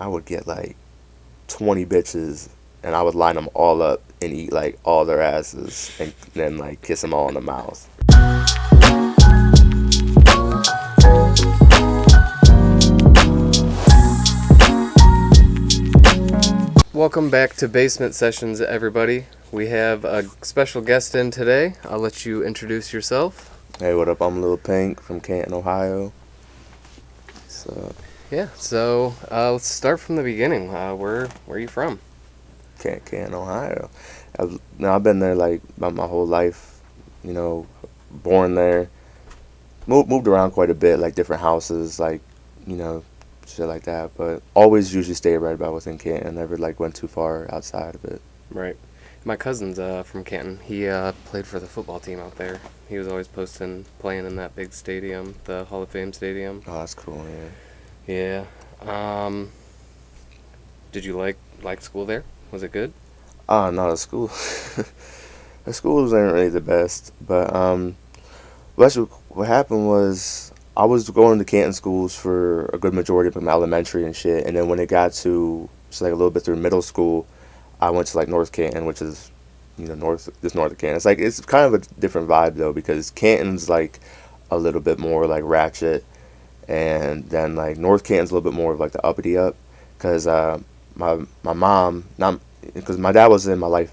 I would get like 20 bitches, and I would line them all up and eat like all their asses, and then like kiss them all in the mouth. Welcome back to Basement Sessions, everybody. We have a special guest in today. I'll let you introduce yourself. Hey, what up? I'm Lil Pink from Canton, Ohio. So So let's start from the beginning. Where are you from? Canton, Ohio. I've been there like my whole life. Born there. Moved around quite a bit, like different houses, like shit like that. But always usually stayed right about within Canton. Never like went too far outside of it. Right. My cousin's from Canton. He played for the football team out there. He was always playing in that big stadium, the Hall of Fame stadium. Oh, that's cool, Yeah. Did you like school there? Was it good? No, the school. The schools ain't really the best, but actually, what happened was I was going to Canton schools for a good majority of my elementary and shit, and then when it got to like a little bit through middle school, I went to like North Canton, which is north of Canton. It's kind of a different vibe though, because Canton's like a little bit more like ratchet, and then like North Canton's a little bit more of like the uppity up, because my mom, not because my dad wasn't in my life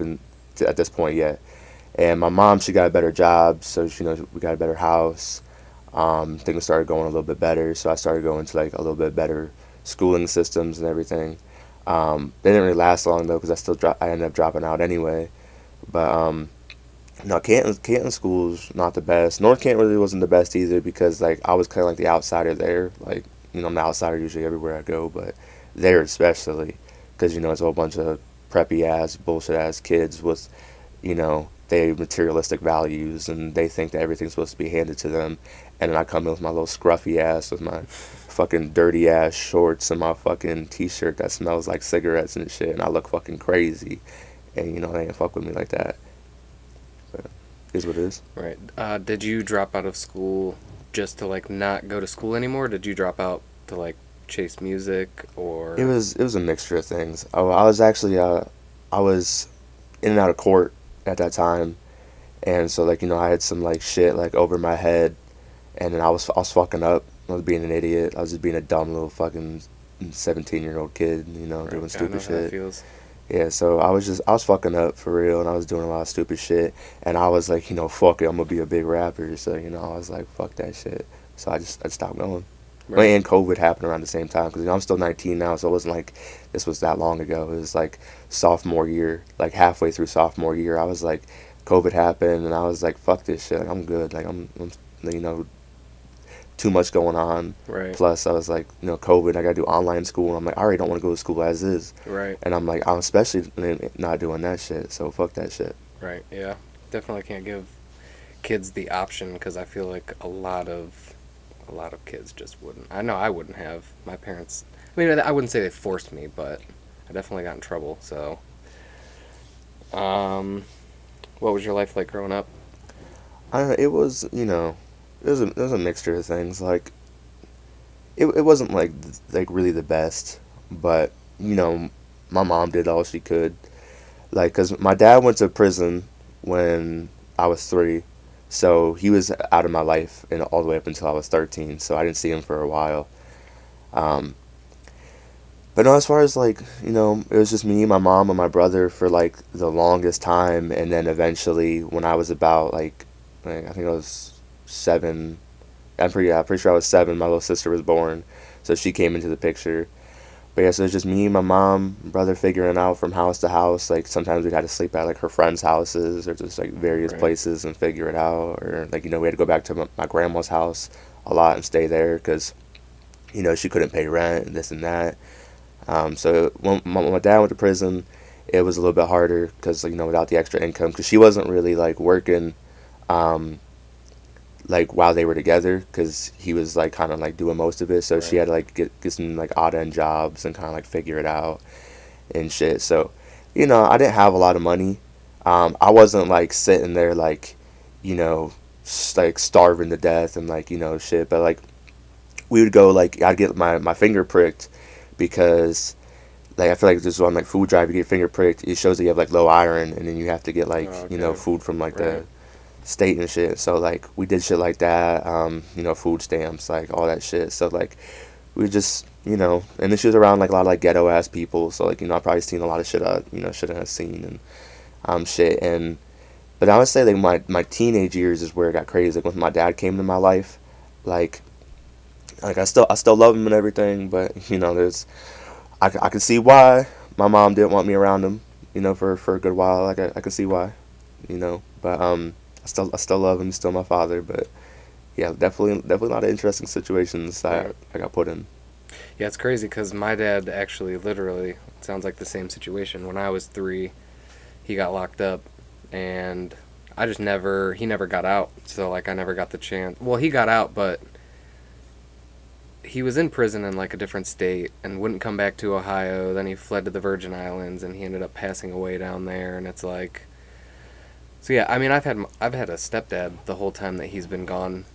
at this point yet, and my mom, she got a better job, so we got a better house. Things started going a little bit better, so I started going to like a little bit better schooling systems and everything. They didn't really last long though, because I ended up dropping out anyway. But no, Canton school's not the best. North Canton really wasn't the best either, because like I was kind of like the outsider there. Like I'm the outsider usually everywhere I go, but there especially, because it's a whole bunch of preppy ass bullshit ass kids with they have materialistic values, and they think that everything's supposed to be handed to them. And then I come in with my little scruffy ass, with my fucking dirty ass shorts and my fucking t-shirt that smells like cigarettes and shit, and I look fucking crazy. And they ain't fuck with me like that. But it is what it is. Right. Did you drop out of school just to like not go to school anymore? Did you drop out to like chase music, or? It was a mixture of things. I was actually I was in and out of court at that time, and so like I had some like shit like over my head, and then I was fucking up. I was being an idiot. I was just being a dumb little fucking 17-year-old kid, Right. doing I stupid know shit. how that feels. Yeah, so I was fucking up for real, and I was doing a lot of stupid shit, and I was like, fuck it, I'm gonna be a big rapper. So I was like, fuck that shit. So I stopped going. Right. And COVID happened around the same time, because I'm still 19 now, so it wasn't like this was that long ago. It was like sophomore year, like halfway through sophomore year. I was like, COVID happened, and I was like, fuck this shit. Like, I'm good. Like I'm too much going on. Right. Plus, I was like, COVID, I gotta do online school, and I'm like, I already don't want to go to school as is. Right. And I'm like, I'm especially not doing that shit. So fuck that shit. Right. Yeah. Definitely can't give kids the option, because I feel like a lot of kids just wouldn't. I know I wouldn't have. My parents, I mean, I wouldn't say they forced me, but I definitely got in trouble. So, what was your life like growing up? I don't know. It was it was a mixture of things. Like it wasn't like really the best, but my mom did all she could. Like, cause my dad went to prison when I was 3. So he was out of my life and all the way up until I was 13. So I didn't see him for a while. But no, as far as like, it was just me, my mom, and my brother for like the longest time. And then eventually when I was about like I think I was 7, I'm pretty sure I was 7, my little sister was born. So she came into the picture. But yeah, so it's just me, my mom, brother figuring out from house to house. Like sometimes we'd have to sleep at like her friends' houses, or just like various Right. places and figure it out. Or like we had to go back to my grandma's house a lot and stay there, because she couldn't pay rent and this and that. So when my dad went to prison, it was a little bit harder, because without the extra income, because she wasn't really like working like while they were together, because he was like kind of like doing most of it. So she Right. had to like get some like odd end jobs and kind of like figure it out and shit. So I didn't have a lot of money. I wasn't like sitting there like like starving to death and like shit. But like we would go, like I'd get my finger pricked because like I feel like this is on like food drive, you get finger pricked, it shows that you have like low iron, and then you have to get like Oh, okay. food from like Right. the state and shit. So like we did shit like that, food stamps, like all that shit. So like we just and then she was around like a lot of like ghetto ass people. So like I probably seen a lot of shit I shouldn't have seen and shit. And but I would say like my teenage years is where it got crazy. Like when my dad came to my life, like I still love him and everything, but there's I can see why my mom didn't want me around him, for a good while. Like I can see why, but I still love him. He's still my father, but yeah, definitely a lot of interesting situations Right. that I got put in. Yeah, it's crazy because my dad actually literally sounds like the same situation. When I was 3, he got locked up, and he never got out. So, like, I never got the chance. Well, he got out, but he was in prison in, like, a different state and wouldn't come back to Ohio. Then he fled to the Virgin Islands, and he ended up passing away down there. And it's like, so yeah, I mean, I've had a stepdad the whole time that he's been gone,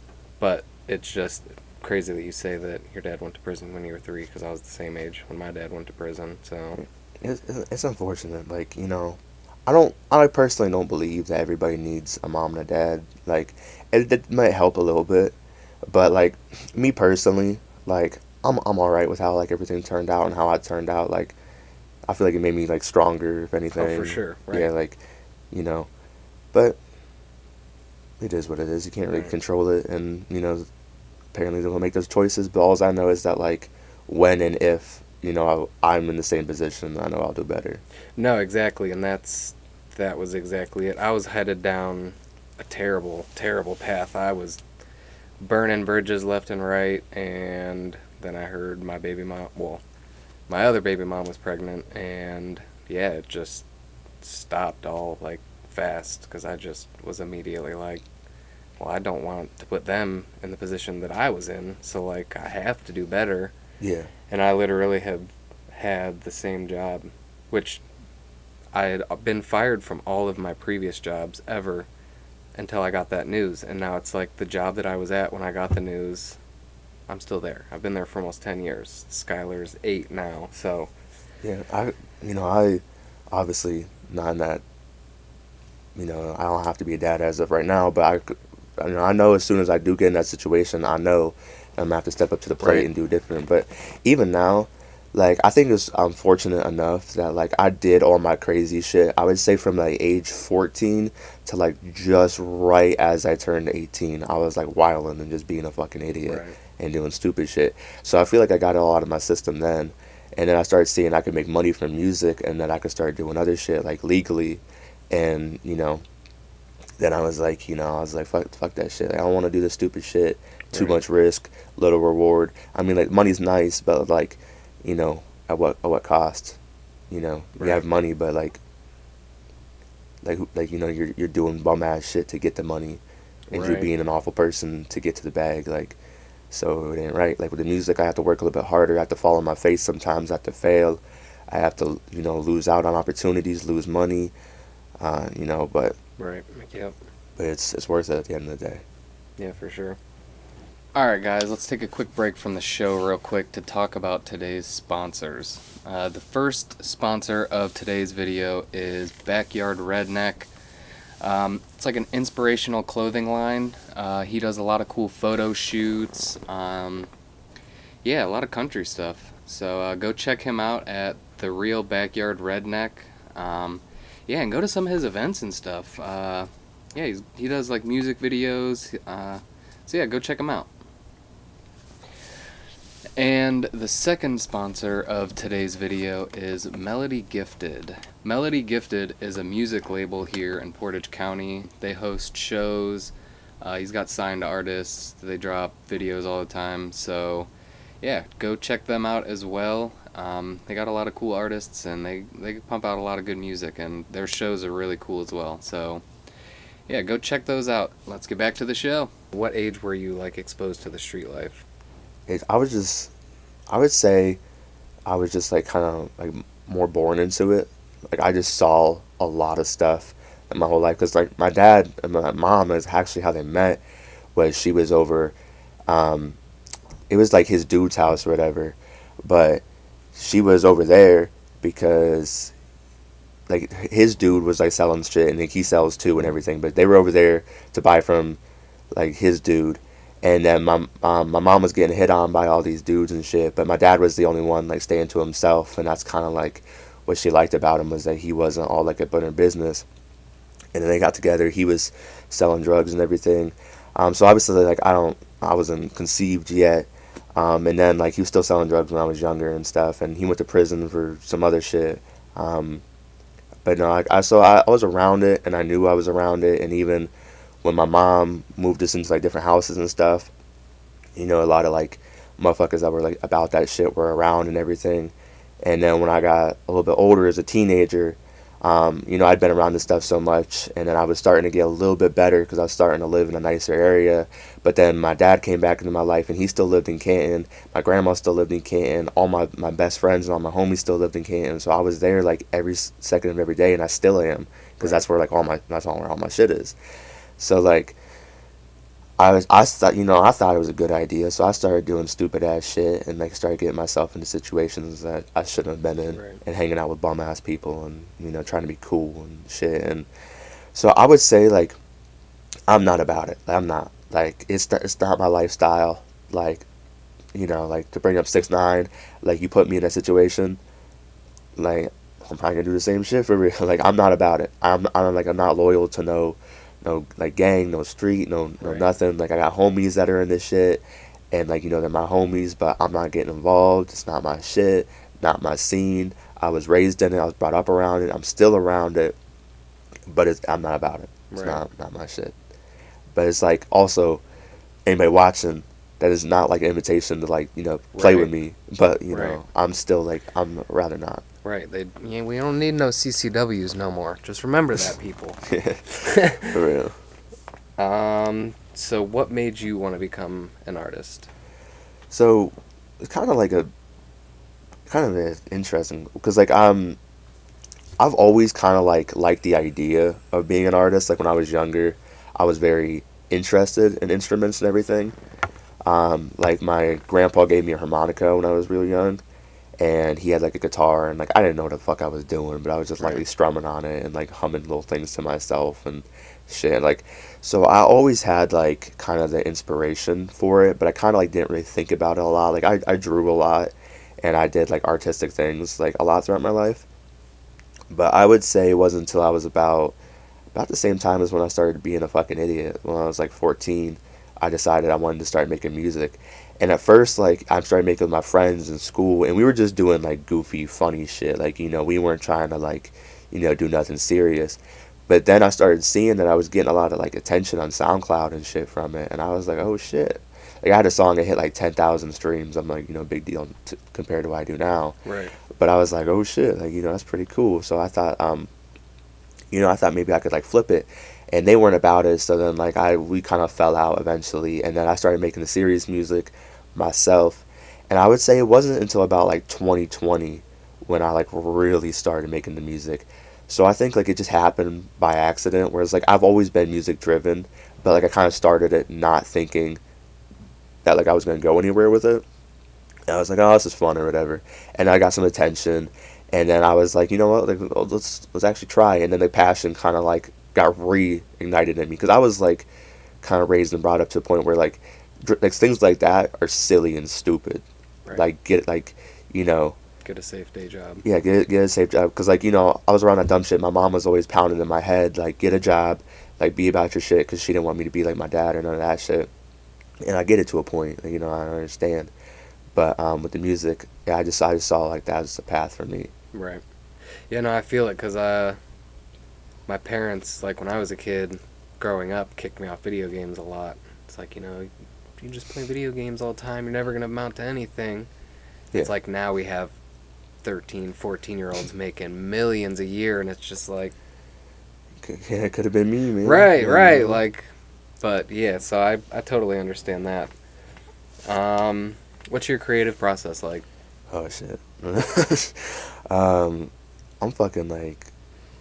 but it's just crazy that you say that your dad went to prison when you were 3 because I was the same age when my dad went to prison. So It's unfortunate. Like I personally don't believe that everybody needs a mom and a dad. Like it might help a little bit, but like me personally, like I'm all right with how like everything turned out and how I turned out. Like I feel like it made me like stronger, if oh, for anything. sure, Yeah, right, like you know, but it is what it is. You can't really right. control it, and apparently they'll make those choices. But all I know is that like when and if I'm in the same position, I know I'll do better. No, exactly, and that was exactly it. I was headed down a terrible, terrible path. I was burning bridges left and right, and then I heard my baby mom. Well, my other baby mom was pregnant, and yeah, it just stopped all like fast because I just was immediately like, well, I don't want to put them in the position that I was in, so like I have to do better. Yeah, And I literally have had the same job, which I had been fired from all of my previous jobs ever until I got that news. And now it's like the job that I was at when I got the news, I'm still there. I've been there for almost 10 years. Skylar's 8 now. So, yeah. I obviously not in that. I don't have to be a dad as of right now, but I know as soon as I do get in that situation, I know I'm gonna have to step up to the plate right, and do different. But even now, like I think I'm fortunate enough that like I did all my crazy shit. I would say from like age 14 to like just right as I turned 18, I was like wilding and just being a fucking idiot right, and doing stupid shit. So I feel like I got it all out of my system then. And then I started seeing I could make money from music, and then I could start doing other shit like legally, and then I was like, fuck that shit. Like, I don't want to do this stupid shit. Too right, much risk, little reward. I mean, like money's nice, but like, at what cost? You right, have money, but you're doing bum ass shit to get the money, and you're right, being an awful person to get to the bag. Like, so it ain't right. Like with the music, I have to work a little bit harder. I have to fall on my face sometimes. I have to fail. I have to, lose out on opportunities, lose money. But right. Yep. it's worth it at the end of the day. Yeah, for sure. All right, guys, let's take a quick break from the show real quick to talk about today's sponsors. The first sponsor of today's video is Backyard Redneck. It's like an inspirational clothing line. He does a lot of cool photo shoots. Yeah, a lot of country stuff. So go check him out at The Real Backyard Redneck. Yeah, and go to some of his events and stuff. Yeah, he does like music videos. So yeah, go check him out. And the second sponsor of today's video is Melody Gifted. Melody Gifted is a music label here in Portage County. They host shows. He's got signed artists. They drop videos all the time. So, yeah, go check them out as well. They got a lot of cool artists, and they pump out a lot of good music, and their shows are really cool as well. So, yeah, go check those out. Let's get back to the show. What age were you like exposed to the street life? I would say I was just like kind of like more born into it. Like I just saw a lot of stuff in my whole life because like my dad and my mom is actually how they met. Was she was over, it was like his dude's house or whatever, but she was over there because like his dude was like selling shit, and like he sells too and everything. But they were over there to buy from like his dude, and then my mom was getting hit on by all these dudes and shit. But my dad was the only one like staying to himself, and that's kind of like what she liked about him, was that he wasn't all like up in her business. And then they got together. He was selling drugs and everything. So obviously like I wasn't conceived yet. And then like he was still selling drugs when I was younger and stuff, and he went to prison for some other shit. Um, but no, I was around it, and I knew I was around it, and even when my mom moved us into like different houses and stuff, a lot of like motherfuckers that were like about that shit were around and everything. And then when I got a little bit older as a teenager, I'd been around this stuff so much, and then I was starting to get a little bit better because I was starting to live in a nicer area. But then my dad came back into my life, and he still lived in Canton. My grandma still lived in Canton. All my best friends and all my homies still lived in Canton. So I was there like every second of every day, and I still am, because Right. that's where like that's all where all my shit is. So like I thought I thought it was a good idea, so I started doing stupid ass shit, and like started getting myself into situations that I shouldn't have been in, Right. and hanging out with bum ass people, and trying to be cool and shit. And so I would say like I'm not about it. I'm not like it's not my lifestyle. Like like to bring up 6ix9ine, like you put me in that situation, like I'm probably gonna do the same shit for real. Like I'm not about it. I'm not loyal to no like gang, no street, no Right. nothing. Like I got homies that are in this shit, and like they're my homies, but I'm not getting involved. It's not my shit, not my scene. I was raised in it. I was brought up around it. I'm still around it, but I'm not about it. It's Right. not my shit. But it's like also anybody watching, that is not like an invitation to like play with Right. me. But Right. I'm still like I'm rather not. Right. We don't need no CCWs no more. Just remember that, people. For real. So what made you want to become an artist? So it's kind of interesting because like I've always kind of like liked the idea of being an artist. Like when I was younger, I was very interested in instruments and everything. Like my grandpa gave me a harmonica when I was real young, and he had like a guitar, and like I didn't know what the fuck I was doing, but I was just Right. lightly strumming on it and like humming little things to myself and shit. Like so I always had like kind of the inspiration for it, but I kind of like didn't really think about it a lot. Like I drew a lot, and I did like artistic things like a lot throughout my life. But I would say it wasn't until I was about the same time as when I started being a fucking idiot. When I was like 14, I decided I wanted to start making music. And at first, like, I started making with my friends in school, and we were just doing like goofy, funny shit. Like, we weren't trying to like, do nothing serious. But then I started seeing that I was getting a lot of like attention on SoundCloud and shit from it, and I was like, oh shit. Like I had a song that hit like 10,000 streams. I'm like, big deal compared to what I do now. Right. But I was like, oh shit, like that's pretty cool. So I thought maybe I could like flip it, and they weren't about it. So then like we kind of fell out eventually, and then I started making the serious music myself. And I would say it wasn't until about like 2020 when I like really started making the music. So I think like it just happened by accident. Whereas like I've always been music driven, but like I kind of started it not thinking that like I was gonna go anywhere with it. And I was like, oh, this is fun or whatever. And I got some attention, and then I was like, you know what, like let's actually try. And then the passion kind of like got reignited in me because I was like kind of raised and brought up to a point where like things like that are silly and stupid. Right. Like get like you know Get a safe day job. yeah, get a safe job because like I was around that dumb shit. My mom was always pounding in my head like get a job, like be about your shit because she didn't want me to be like my dad or none of that shit. And I get it to a point, like, I understand. But with the music, yeah, I just saw like that was the path for me. Right. Yeah, no, I feel it because my parents, like when I was a kid, growing up, kicked me off video games a lot. It's like, you just play video games all the time, you're never going to amount to anything. Yeah, It's like now we have 13, 14-year-olds making millions a year, and it's just like, yeah, it could have been me, man. right, Yeah, right, like, but yeah, so I totally understand that. What's your creative process like? Oh shit. um, I'm fucking like,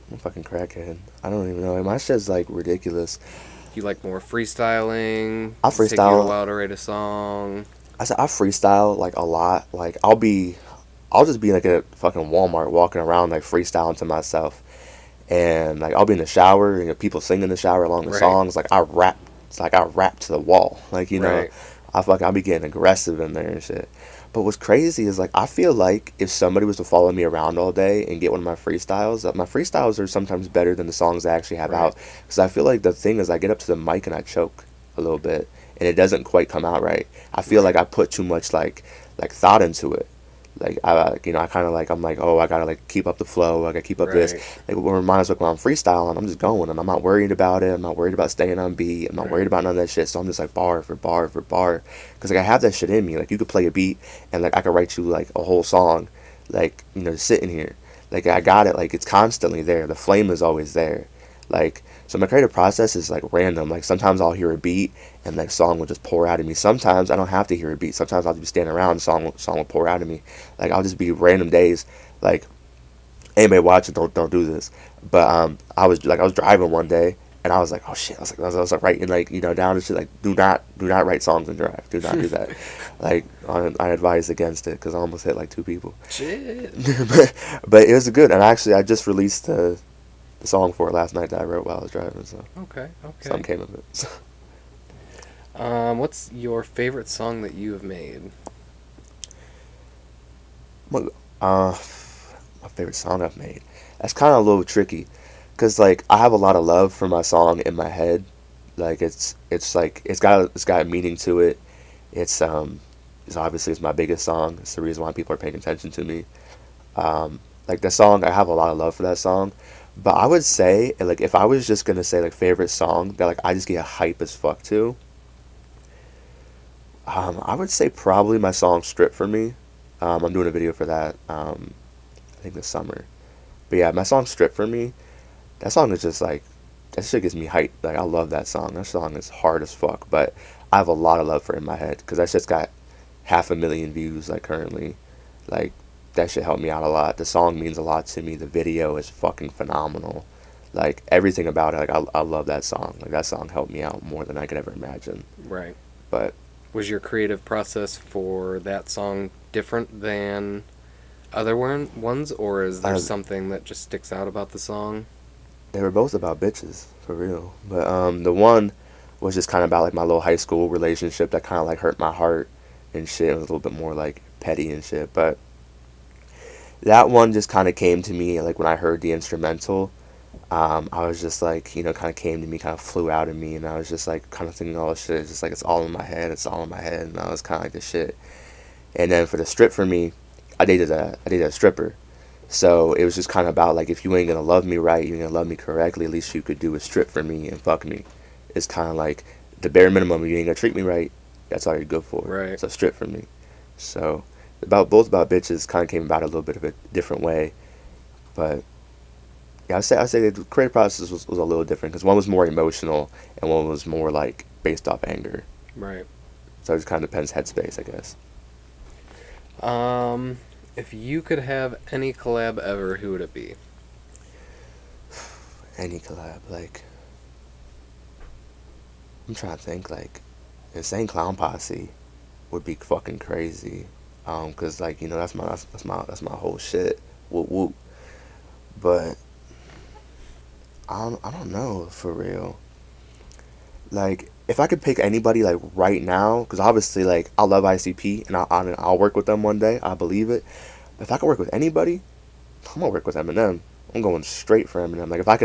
I'm a fucking crackhead. I don't even know. My shit's like ridiculous. You like more freestyling? I Does it take you a freestyle. while to write a song? I freestyle like a lot. Like I'll just be like at fucking Walmart walking around like freestyling to myself, and like I'll be in the shower and people sing in the shower along the Right. songs. Like I rap, it's like I rap to the wall. Like Right. I'll be getting aggressive in there and shit. But what's crazy is like I feel like if somebody was to follow me around all day and get one of my freestyles, that my freestyles are sometimes better than the songs I actually have Right. out. Because I feel like the thing is I get up to the mic and I choke a little bit, and it doesn't quite come out right. I feel like Right. I put too much like thought into it. Like I kind of like I'm like, oh, I gotta like keep up the flow. I gotta keep up this. Right. Like what reminds me, like when I'm freestyling, I'm just going and I'm not worried about it. I'm not worried about staying on beat. I'm not Right. worried about none of that shit. So I'm just like bar for bar for bar, because like I have that shit in me. Like you could play a beat and like I could write you like a whole song, like sitting here. Like I got it. Like it's constantly there. The flame is always there. Like so my creative process is like random. Like sometimes I'll hear a beat and that song will just pour out of me. Sometimes I don't have to hear a beat. Sometimes I'll just be standing around and song will pour out of me. Like I'll just be random days. Like anybody watching, don't do this. But I was driving one day and I was like, oh shit. I was like writing like down and shit. Like do not write songs and drive. Do not do that. Like I advise against it because I almost hit like two people. Shit. But it was good. And actually I just released the song for it last night that I wrote while I was driving. So Okay. something Okay. came of it. What's your favorite song that you have made? uh, my favorite song I've made. That's kind of a little tricky, cause like I have a lot of love for my song in my head. Like it's like it's got a meaning to it. It's it's obviously it's my biggest song. It's the reason why people are paying attention to me. Like the song, I have a lot of love for that song. But I would say like if I was just gonna say like favorite song that like I just get hype as fuck to, I would say probably my song "Strip for Me." I'm doing a video for that. I think this summer. But yeah, my song "Strip for Me." That song is just like that shit gets me hyped. Like I love that song. That song is hard as fuck. But I have a lot of love for it in my head because that shit's got 500,000 views like currently. Like that shit helped me out a lot. The song means a lot to me. The video is fucking phenomenal. Like everything about it. Like I love that song. Like that song helped me out more than I could ever imagine. Right. But Was your creative process for that song different than other ones, or is there uh, something that just sticks out about the song? they were both about bitches for real. But the one was just kind of about like my little high school relationship that kind of like hurt my heart and shit. It was a little bit more like petty and shit. But that one just kind of came to me like when I heard the instrumental. I was just like, kind of came to me, kind of flew out of me, and I was just like, kind of thinking, oh shit, it's just like it's all in my head, it's all in my head, and I was kind of like the shit. And then for the strip for me, I dated a stripper, so it was just kind of about like if you ain't gonna love me right, you ain't gonna love me correctly, at least you could do is strip for me and fuck me. It's kind of like the bare minimum. You ain't gonna treat me right, that's all you're good for. Right. So strip for me. So about bitches kind of came about a little bit of a different way, but yeah, I say the creative process was a little different because one was more emotional and one was more like based off anger. Right. So it just kind of depends headspace, I guess. Um, if you could have any collab ever, who would it be? Any collab, like I'm trying to think, like Insane Clown Posse would be fucking crazy. Cause like that's my whole shit. Whoop whoop. But I don't know for real. Like if I could pick anybody like right now, because obviously like I love ICP and I'll work with them one day. I believe it. But if I could work with anybody, I'm gonna work with Eminem. I'm going straight for Eminem. Like if I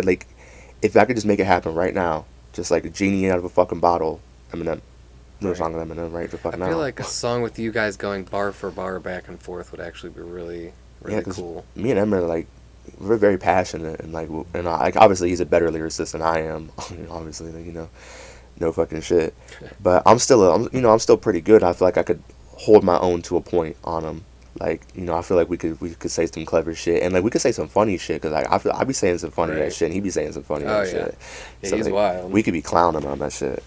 could just make it happen right now, just like a genie out of a fucking bottle, Eminem. No Right. song with Eminem right the I fuck feel now. like a song with you guys going bar for bar back and forth would actually be really, Yeah, really because cool. me and Eminem are like we're very passionate and like obviously he's a better lyricist than I am. Obviously, like, no fucking shit. But I'm still pretty good. I feel like I could hold my own to a point on him. Like I feel like we could say some clever shit and like we could say some funny shit because like I be saying some funny ass Right. shit and he be saying some funny Oh ass yeah. shit. Yeah, So he's like wild. we could be clowning on that shit.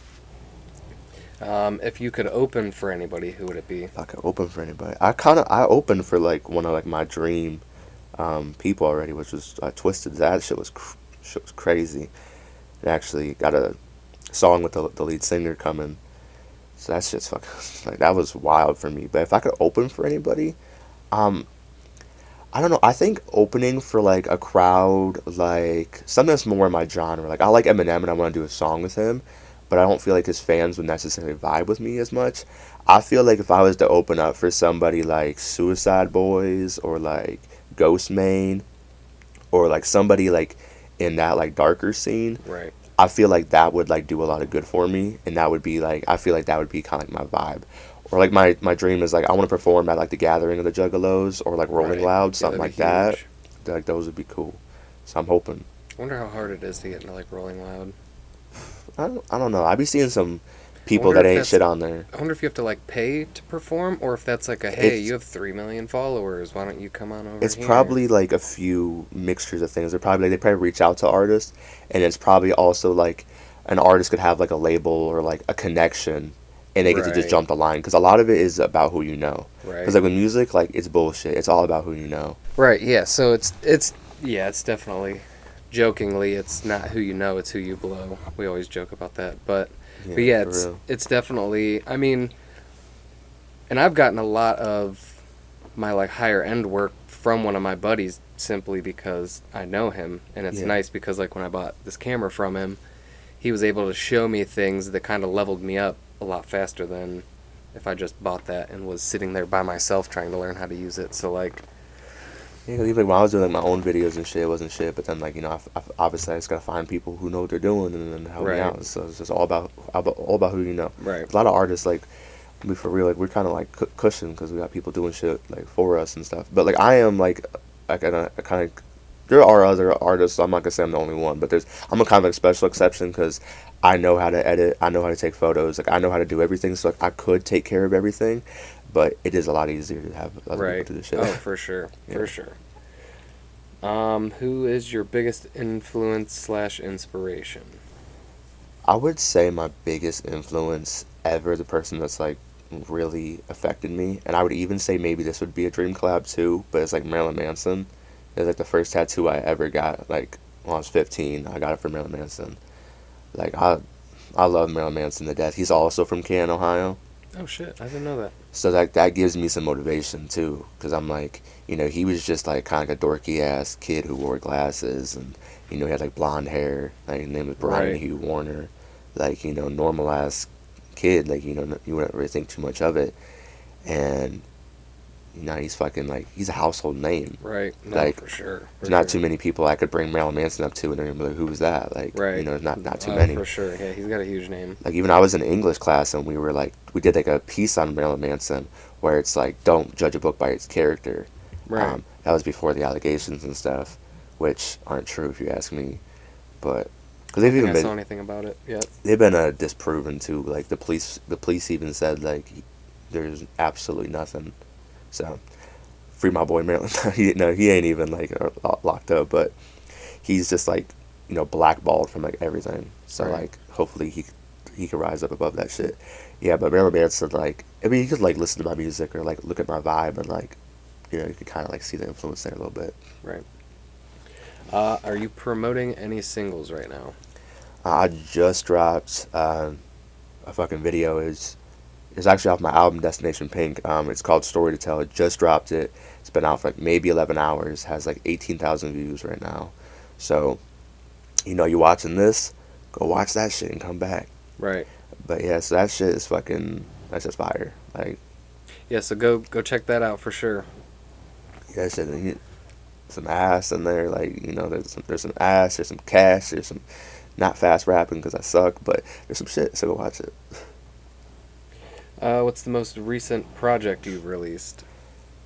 If you could open for anybody, who would it be? If I could open for anybody, I opened for like one of like my dream people already, which was Twisted. That shit was crazy. It actually got a song with the lead singer coming. So that shit's fucking like that was wild for me. But if I could open for anybody, um, I don't know. I think opening for like a crowd, like something that's more in my genre. Like I like Eminem and I want to do a song with him, but I don't feel like his fans would necessarily vibe with me as much. I feel like if I was to open up for somebody like Suicide Boys or like Ghost Main or like somebody like in that like darker scene, Right. I feel like that would like do a lot of good for me, and that would be like I feel like that would be kind of like my vibe, or like my dream is like I want to perform at like the Gathering of the Juggalos or like Rolling Right. Loud, Yeah, something that'd be like that. huge. Like those would be cool. So I'm hoping. I wonder how hard it is to get into like Rolling Loud. I don't know. I be seeing some I people wonder that if ain't that's. shit on there. I wonder if you have to like pay to perform, or if that's like a hey, It's you have 3 million followers. Why don't you come on over it's here? probably like a few mixtures of things. They probably reach out to artists, and it's probably also like an artist could have like a label or like a connection, and they get to just Right. jump the line because a lot of it is about who you know. Because Right. like with music, like it's bullshit. It's all about who you know. Right. Yeah. So it's yeah. It's definitely jokingly. It's not who you know. It's who you blow. We always joke about that. But Yeah, yeah. for It's real. it's definitely. I mean, and I've gotten a lot of my like higher end work from one of my buddies simply because I know him, and it's Yeah. nice because like when I bought this camera from him, he was able to show me things that kind of leveled me up a lot faster than if I just bought that and was sitting there by myself trying to learn how to use it. So like, Yeah, 'cause even like when I was doing like my own videos and shit, it wasn't shit. But then like obviously I just gotta find people who know what they're doing and then help me right, out. So it's just all about who you know. right, A lot of artists like we for real like we're kind of like cushion because we got people doing shit like for us and stuff. But like I am like I kind of there are other artists. So I'm not gonna say I'm the only one, but I'm a kind of like special exception because I know how to edit. I know how to take photos. Like I know how to do everything. So like I could take care of everything, but it is a lot easier to have other people right. do the shit. Oh, for sure, Yeah. for sure. Who is your biggest influence slash inspiration? I would say my biggest influence ever, the person that's like really affected me, and I would even say maybe this would be a dream collab too, but it's like Marilyn Manson. It's like the first tattoo I ever got, like when I was 15. I got it from Marilyn Manson. Like I love Marilyn Manson to death. He's also from Canton, Ohio. Oh shit, I didn't know that. So that gives me some motivation too, because I'm like, he was just like kind of like a dorky ass kid who wore glasses, and he had like blonde hair. Like his name was Brian Right, Hugh Warner, like normal ass kid. Like you wouldn't really think too much of it, and he's fucking like he's a household name. right. No, Like for sure, there's for not too sure. many people I could bring Marilyn Manson up to, and they're gonna be like, who was that? Like Right. there's not too Oh, many. for sure. Yeah, he's got a huge name. Like even I was in English class and we did like a piece on Marilyn Manson where it's like don't judge a book by its character. Right. That was before the allegations and stuff, which aren't true if you ask me. But because I don't think I saw anything about it yet. they've been disproven too. Like the police even said like there's absolutely nothing. So free my boy Marilyn. He ain't even like locked up, but he's just like blackballed from like everything. So Right. like hopefully he can rise up above that shit. Yeah, but Marilyn Manson like I mean you could like listen to my music or like look at my vibe and like you could kind of like see the influence there a little bit. Right. Are you promoting any singles right now? I just dropped a fucking video. It's actually off my album Destination Pink. It's called Story to Tell. It just dropped it. It's been out for like maybe 11 hours. Has like 18,000 views right now. So you watching this, go watch that shit and come back. Right. But yeah, so that shit is fucking that's just fire. Like Yeah. So go check that out for sure. yeah, that shit some ass in there. Like there's some ass. There's some cash. There's some not fast rapping because I suck, but there's some shit. So go watch it. What's the most recent project you've released?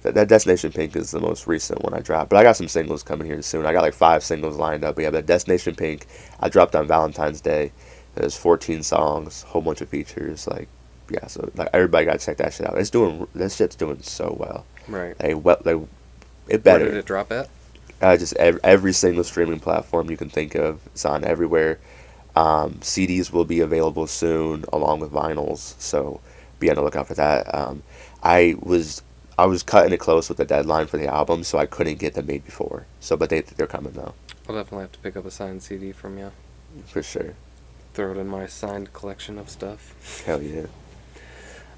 That Destination Pink is the most recent one I dropped, but I got some singles coming here soon. I got like 5 singles lined up. But yeah, that Destination Pink I dropped on Valentine's Day. There's 14 songs, whole bunch of features. Like yeah, so like everybody got to check that shit out. This shit's doing so well. Right. Like it Where did better. it drop at? Just every single streaming platform you can think of. It's on everywhere. CDs will be available soon, along with vinyls. So be on the lookout for that. I was I was cutting it close with the deadline for the album, so I couldn't get them made before. So, but they're coming though, I'll definitely have to pick up a signed CD from you. for sure. Throw it in my signed collection of stuff. Hell yeah.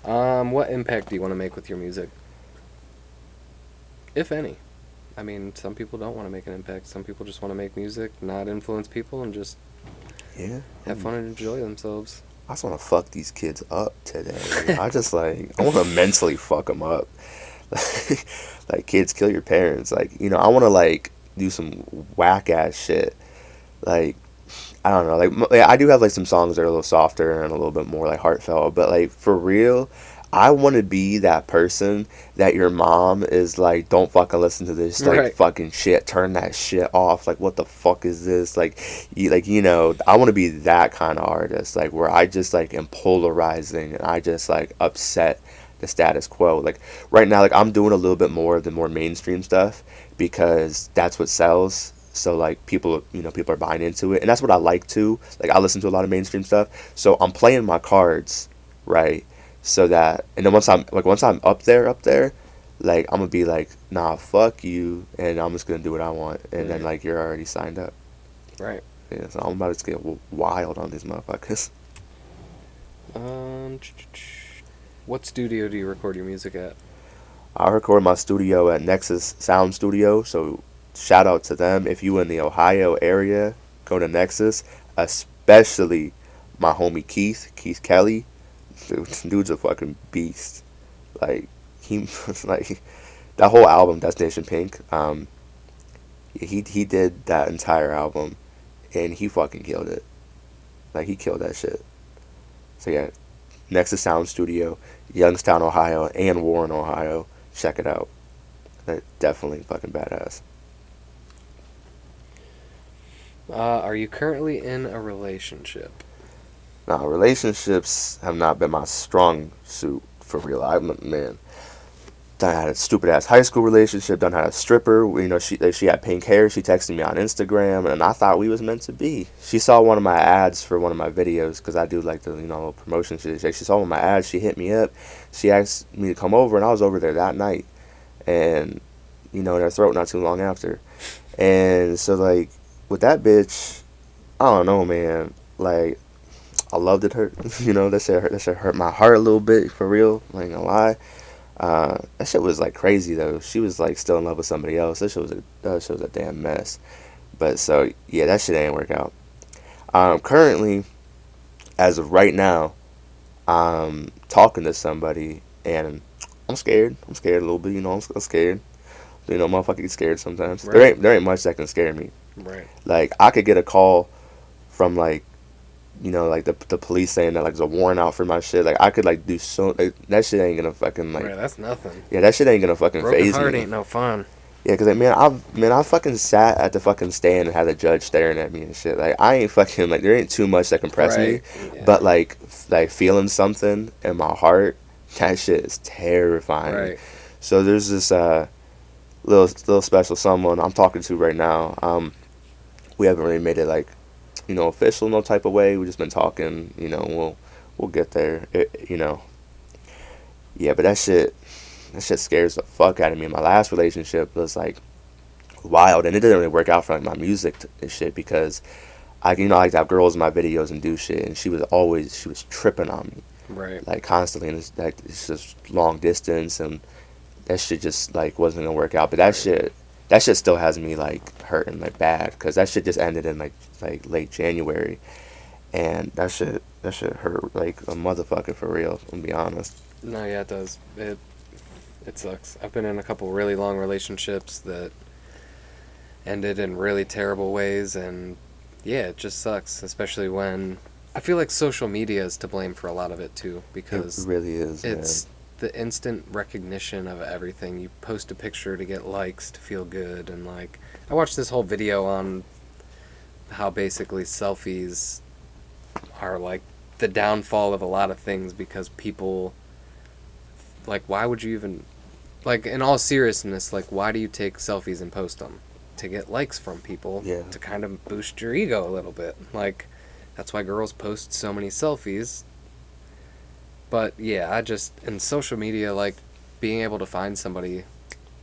What impact do you want to make with your music, if any? I mean, some people don't want to make an impact. Some people just want to make music, not influence people, and just Yeah. have fun and enjoy themselves. I just want to fuck these kids up today. I just like I want to mentally fuck them up. Like kids, kill your parents. Like I want to like do some whack ass shit. Like I don't know. Like I do have like some songs that are a little softer and a little bit more like heartfelt. But like for real, I want to be that person that your mom is like, don't fucking listen to this like Right. fucking shit. Turn that shit off. Like what the fuck is this? I want to be that kind of artist. Like where I just like am polarizing and I just like upset the status quo. Like right now, like I'm doing a little bit more of the more mainstream stuff because that's what sells. So like people are buying into it, and that's what I like too. Like I listen to a lot of mainstream stuff, so I'm playing my cards right, so that and then once I'm up there, like I'm gonna be like, nah, fuck you, and I'm just gonna do what I want, and then Right. like you're already signed up. Right. Yeah, so I'm about to get wild on these motherfuckers. Um, what studio do you record your music at? I record my studio at Nexus Sound Studio, so shout out to them. If you in the Ohio area, go to Nexus, especially my homie Keith Kelly. Dude's a fucking beast. Like he like that whole album, Destination Pink. He did that entire album, and he fucking killed it. Like he killed that shit. So yeah, Nexus Sound Studio, Youngstown, Ohio, and Warren, Ohio. Check it out. They're definitely fucking badass. Are you currently in a relationship? Now, relationships have not been my strong suit for real. Man, done had a stupid ass high school relationship. Done had a stripper. She had pink hair. She texted me on Instagram, and I thought we was meant to be. She saw one of my ads for one of my videos because I do like the promotion shit. She saw one of my ads. She hit me up. She asked me to come over, and I was over there that night, and in her throat not too long after. And so like with that bitch, I don't know, man. Like I loved it hurt. That shit hurt my heart a little bit for real. I ain't gonna lie. That shit was like crazy though. She was like still in love with somebody else. That shit was a damn mess. But so yeah, that shit ain't work out. Currently, as of right now, I'm talking to somebody and I'm scared. I'm scared a little bit. I'm scared. Motherfucker get scared sometimes. Right. There ain't much that can scare me. Right. Like I could get a call from like like the police saying that like there's a warrant out for my shit. Like I could like do so like, that shit ain't gonna fucking like Right. That's nothing. yeah, that shit ain't gonna fucking Broken phase heart me. ain't no fun. Yeah, cause like, I fucking sat at the fucking stand and had the judge staring at me and shit. Like I ain't fucking like there ain't too much that can press me, Right. Yeah. but like feeling something in my heart, that shit is terrifying. Right. So there's this little special someone I'm talking to right now. We haven't really made it like official no type of way. We just been talking. We'll get there. Yeah, but that shit scares the fuck out of me. My last relationship was like wild, and it didn't really work out for like my music and shit because I like to have girls in my videos and do shit, and she was tripping on me Right. like constantly, and it's just long distance, and that shit just like wasn't gonna work out. But that shit still has me like hurting like bad because that shit just ended in like late January, and that shit hurt like a motherfucker for real. I'm gonna be honest. No, yeah, it does. It sucks. I've been in a couple really long relationships that ended in really terrible ways, and yeah, it just sucks, especially when I feel like social media is to blame for a lot of it too, It because really is, it's man. the instant recognition of everything. You post a picture to get likes to feel good, and like I watched this whole video on how basically selfies are like the downfall of a lot of things because people like why would you even like in all seriousness like why do you take selfies and post them to get likes from people Yeah. to kind of boost your ego a little bit like that's why girls post so many selfies but yeah I just in social media like being able to find somebody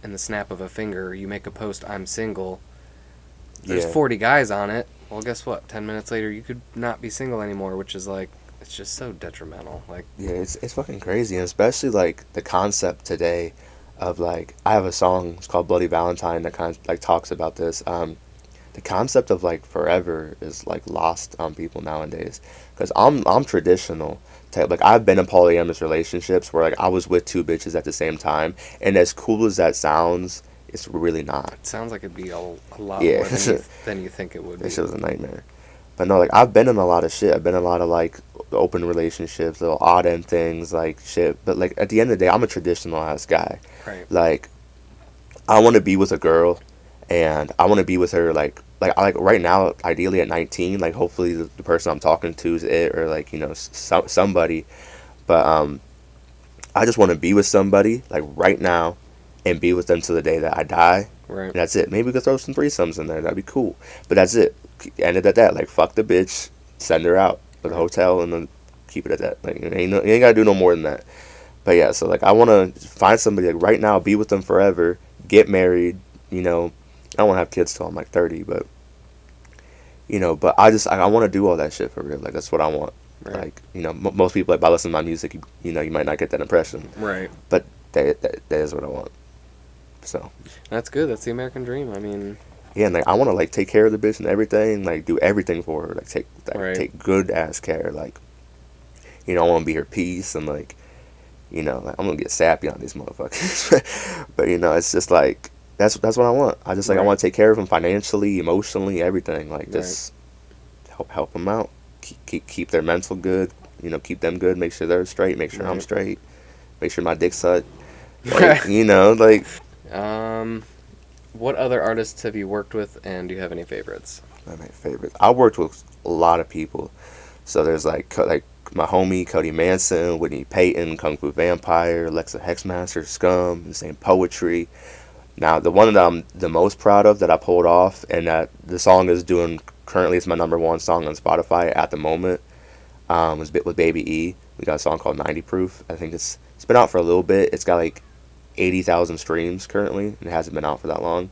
in the snap of a finger you make a post I'm single there's Yeah. 40 guys on it well guess what 10 minutes later you could not be single anymore which is like it's just so detrimental like Yeah, it's fucking crazy, and especially like the concept today of like I have a song. It's called Bloody Valentine that kind of like talks about this. The concept of like forever is like lost on people nowadays because I'm traditional type. Like I've been in polyamorous relationships where like I was with two bitches at the same time, and as cool as that sounds, it's really not. It sounds like it'd be a lot Yeah, more than you think it would that be. shit was a nightmare. But no, like I've been in a lot of shit. I've been in a lot of like open relationships, little odd end things, like shit. But like at the end of the day, I'm a traditional ass guy. Right. Like I want to be with a girl, and I want to be with her like I like right now, ideally at 19. Like hopefully the person I'm talking to is it, or like somebody. But I just want to be with somebody like right now, and be with them till the day that I die. Right. And that's it. Maybe we could throw some threesomes in there. That'd be cool. But that's it. Ended at that. Like fuck the bitch, send her out to the Right. hotel, and then keep it at that. Like you ain't gotta do no more than that. But yeah, so like I want to find somebody like right now, be with them forever, get married. I don't want to have kids till I'm like 30, but but I want to do all that shit for real. Like that's what I want. Right. Like most people like by listening to my music, you might not get that impression, Right. but that is what I want. So That's good. That's the American dream. I mean, yeah, and like I want to like take care of the bitch and everything, like do everything for her, like right. take good ass care, like I want to be her peace and like like, I'm gonna get sappy on these motherfuckers, but it's just like that's what I want. I just like I Right. want to take care of them financially, emotionally, everything. Like Right. just help them out, keep their mental good, keep them good, make sure they're straight, make sure I'm Right. straight, make sure my dick's hot, Right. like like What other artists have you worked with, and do you have any favorites? my favorites. I worked with a lot of people, so there's like my homie Cody Manson, Whitney Payton, Kung Fu Vampire, Alexa Hexmaster, Scum, Insane Poetry. Now, the one that I'm the most proud of that I pulled off, and that the song is doing currently, it's my number one song on Spotify at the moment, was with Baby E. We got a song called 90 Proof. I think it's been out for a little bit. It's got like 80,000 streams currently, and it hasn't been out for that long.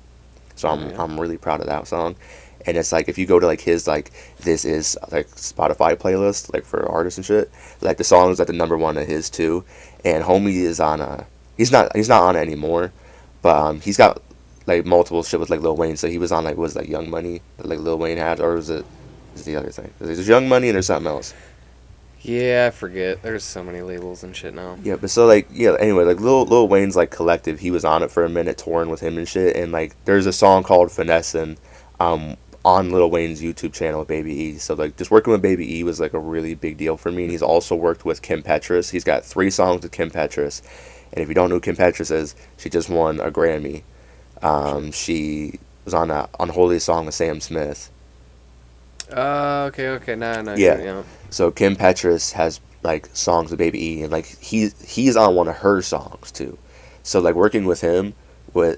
So Oh, yeah. I'm really proud of that song. And it's like if you go to like his like this is like Spotify playlist like for artists and shit, like the song is like the number one of his too. And homie is on he's not on it anymore, but he's got like multiple shit with like Lil Wayne. So he was on like was like Young Money that like Lil Wayne had, or is the other thing? There's Young Money and there's something else. Yeah, I forget. There's so many labels and shit now. Yeah, but so like yeah. Anyway, like Lil Wayne's like collective, he was on it for a minute touring with him and shit. And like there's a song called Finessin', on Lil Wayne's YouTube channel with Baby E. So like just working with Baby E was like a really big deal for me. And he's also worked with Kim Petras. He's got 3 songs with Kim Petras. And if you don't know who Kim Petras is, she just won a Grammy. She was on a Unholy song with Sam Smith. Okay. No, Yeah. yeah. So Kim Petras has like songs with Baby E, and like he's on one of her songs too. So like working with him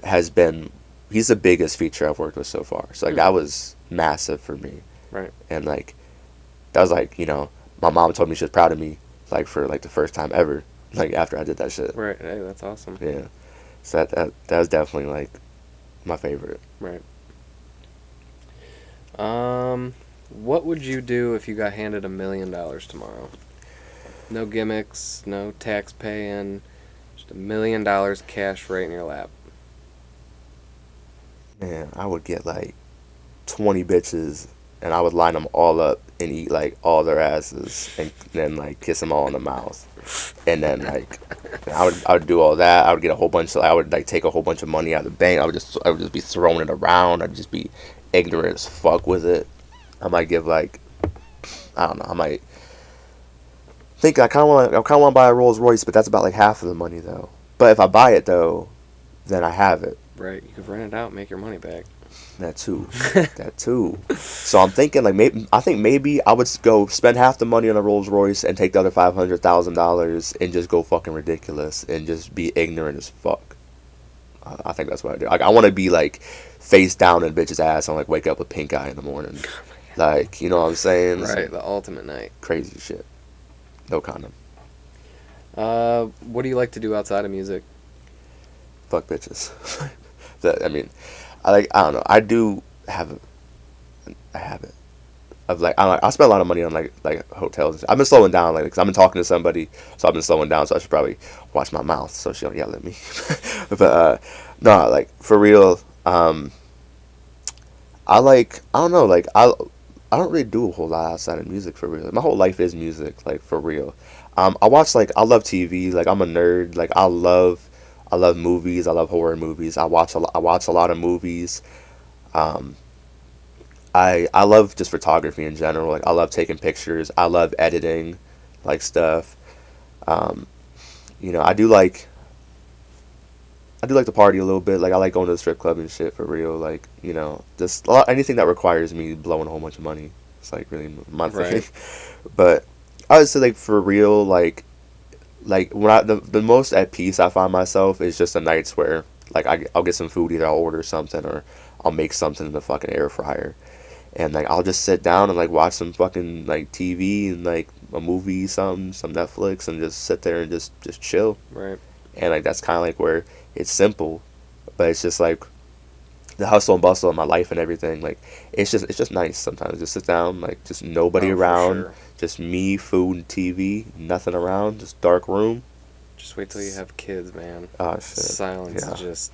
has been he's the biggest feature I've worked with so far. So like that was massive for me. Right. And like that was like my mom told me she was proud of me like for like the first time ever like after I did that shit. Right. Hey, that's awesome. Yeah. So that was definitely like my favorite. Right. What would you do if you got handed $1 million tomorrow? No gimmicks, no tax paying, just $1 million cash right in your lap. Man, I would get like 20 bitches and I would line them all up and eat like all their asses and then like kiss them all in the mouth. And then like I would do all that. I would get a whole bunch of I would like take a whole bunch of money out of the bank. I would just be throwing it around. I'd just be ignorant as fuck with it. I might give like I don't know. I might think I kind of want to buy a Rolls Royce, but that's about like half of the money though. But if I buy it though, then I have it. Right. You could rent it out, make your money back. That too. That too. So I'm thinking like maybe I would go spend half the money on a Rolls Royce and take the other $500,000 and just go fucking ridiculous and just be ignorant as fuck. I think that's what I do. Like I want to be like face down in a bitch's ass and like wake up with pink eye in the morning. Like you know what I'm saying? Right. The ultimate night. Crazy shit. No condom. What do you like to do outside of music? Fuck bitches. I mean, I don't know. I do have a habit of like I spend a lot of money on like hotels. I've been slowing down like because I've been talking to somebody, so I've been slowing down. So I should probably watch my mouth so she don't yell at me. But no, like for real. I don't know like I don't really do a whole lot outside of music for real. My whole life is music like for real. I watch like I love TV. Like I'm a nerd. Like I love movies. I love horror movies. I watch a lot of movies. Um, I love just photography in general. Like I love taking pictures. I love editing, like stuff. Um, you know, I do like to party a little bit. Like I like going to the strip club and shit for real. Like you know, just anything that requires me blowing a whole bunch of money. It's like really my thing. Right. But I would say like for real, like when the most at peace I find myself is just the nights where like I'll get some food. Either I'll order something or I'll make something in the fucking air fryer, and like I'll just sit down and like watch some fucking like TV and like a movie, some Netflix, and just sit there and just chill. Right. And like that's kind of like where it's simple, but it's just like the hustle and bustle of my life and everything. Like it's just nice sometimes. Just sit down, like just nobody Oh, for around, sure. just me, food, and TV, nothing around, just dark room. Just wait till you have kids, man. Oh shit, Silence yeah, is just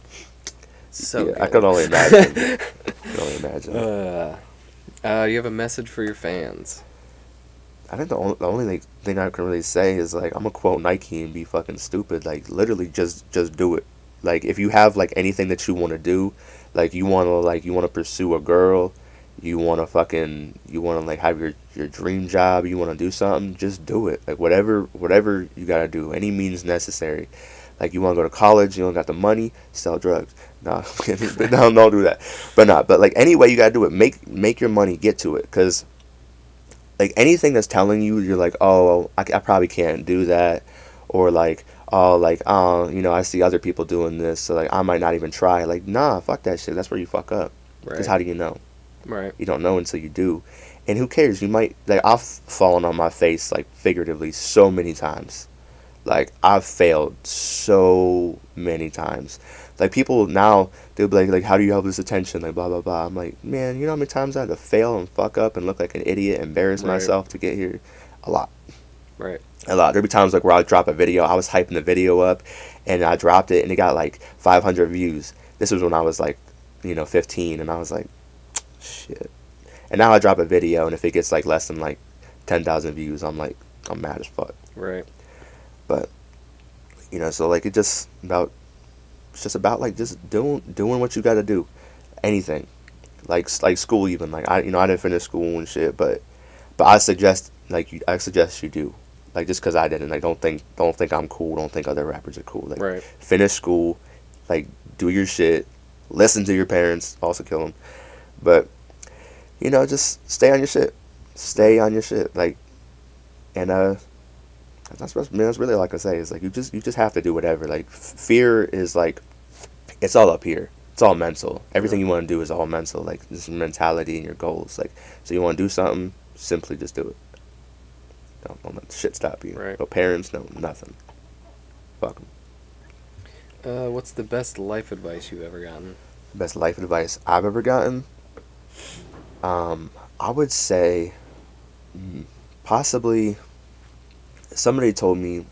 so yeah. I good. can only imagine. I can only imagine. You have a message for your fans. I think the only like, thing I can really say is like I'm gonna quote Nike and be fucking stupid. Like literally, just do it. Like if you have like anything that you want to do, like you wanna pursue a girl, you wanna like have your dream job, you wanna do something, just do it. Like whatever you gotta do, any means necessary. Like you wanna go to college, you don't got the money, sell drugs. Nah, I'm kidding. But no, don't do that. But not. But like anyway, you gotta do it. Make your money, get to it, cause like anything that's telling you you're like oh I probably can't do that or like oh you know I see other people doing this so like I might not even try like nah fuck that shit that's where you fuck up because Right. how do you know Right. you don't know until you do and who cares you might like I've fallen on my face like figuratively so many times like I've failed so many times. Like people now they'll be like how do you have this attention? Like blah blah blah. I'm like, man, you know how many times I had to fail and fuck up and look like an idiot, embarrass Right. myself to get here? A lot. Right. A lot. There'll be times like where I drop a video, I was hyping the video up and I dropped it and it got like 500 views. This was when I was like, you know, 15 and I was like, shit. And now I drop a video and if it gets like less than like 10,000 views, I'm mad as fuck. Right. But you know, so like it's just about like just doing what you got to do, anything, like school even like I didn't finish school and shit, but I suggest you do, like just because I didn't like don't think I'm cool, don't think other rappers are cool, like Right. finish school, like do your shit, listen to your parents, also kill them, but you know just stay on your shit, like and that's really all I can say is like you just have to do whatever. Like fear is like it's all up here. It's all mental. Yeah. Everything you want to do is all mental. Like this mentality and your goals. Like so you want to do something, simply just do it. Don't let the shit stop you. Right. No parents, no nothing. Fuck 'em. What's the best life advice you've ever gotten? Best life advice I've ever gotten. I would say possibly somebody told me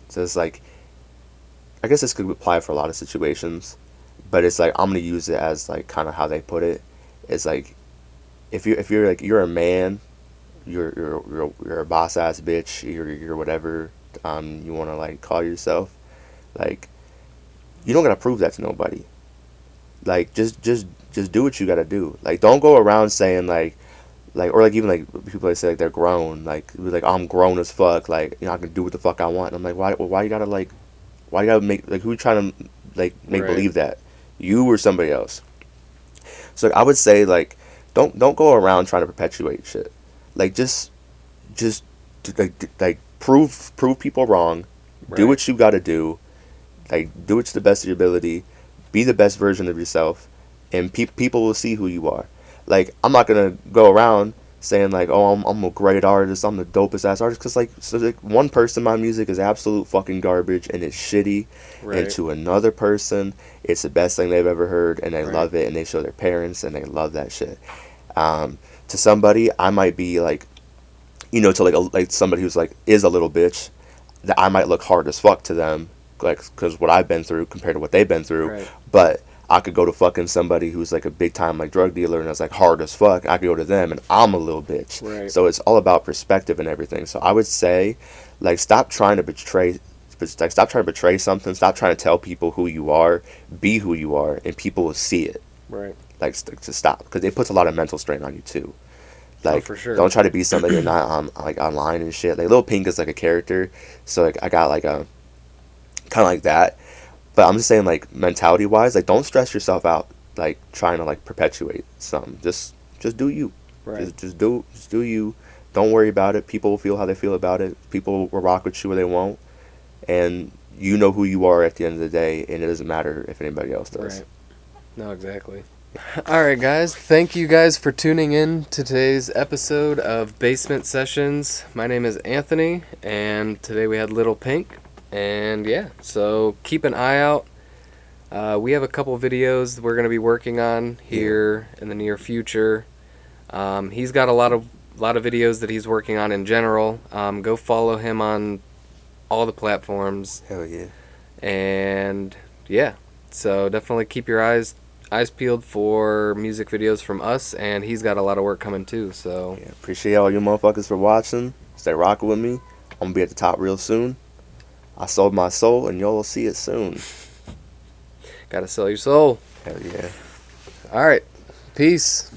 says like I guess this could apply for a lot of situations, but it's like I'm gonna use it as like kind of how they put it. It's like if you're like you're a man, you're a boss ass bitch, you're whatever you want to like call yourself. Like you don't gotta prove that to nobody. Like just do what you gotta do. Like don't go around saying like or like even like people that say like they're grown like I'm grown as fuck like you know I can do what the fuck I want. And I'm like why you gotta like why you gotta make like who you trying to like make Right. believe that you or somebody else. So like, I would say like don't go around trying to perpetuate shit. Like just like prove people wrong. Do Right. what you gotta do. Like do it to the best of your ability. Be the best version of yourself, and people will see who you are. Like I'm not gonna go around saying like, oh, I'm a great artist, I'm the dopest ass artist, because like, so like one person my music is absolute fucking garbage and it's shitty, and Right. to another person it's the best thing they've ever heard and they Right. love it and they show their parents and they love that shit. Um, to somebody, I might be like, to like somebody who's like is a little bitch, that I might look hard as fuck to them, like because what I've been through compared to what they've been through. Right. But I could go to fucking somebody who's like a big time like drug dealer and is like hard as fuck. I could go to them and I'm a little bitch. Right. So it's all about perspective and everything. So I would say, like, stop trying to betray. Like, stop trying to betray something. Stop trying to tell people who you are. Be who you are, and people will see it. Right. Like, to stop, because it puts a lot of mental strain on you too. Like, for sure. don't try to be somebody you're not on, like, online and shit. Like, Lil Pink is like a character, so like I got like a kind of like that. But I'm just saying, like, mentality wise, like, don't stress yourself out, like trying to like perpetuate something. Just do you. Right. Just do you. Don't worry about it. People will feel how they feel about it. People will rock with you or they won't. And you know who you are at the end of the day, and it doesn't matter if anybody else does. Right. No, exactly. All right, guys. Thank you guys for tuning in to today's episode of Basement Sessions. My name is Anthony, and today we had Little Pink. And yeah, so keep an eye out. We have a couple videos we're going to be working on here in the near future. He's got a lot of videos that he's working on in general. Go follow him on all the platforms. Hell yeah. And yeah, so definitely keep your eyes peeled for music videos from us, and he's got a lot of work coming too. So Yeah, appreciate all you motherfuckers for watching. Stay rocking with me. I'm gonna be at the top real soon. I sold my soul, and y'all will see it soon. gotta sell your soul. Hell yeah. All right, peace.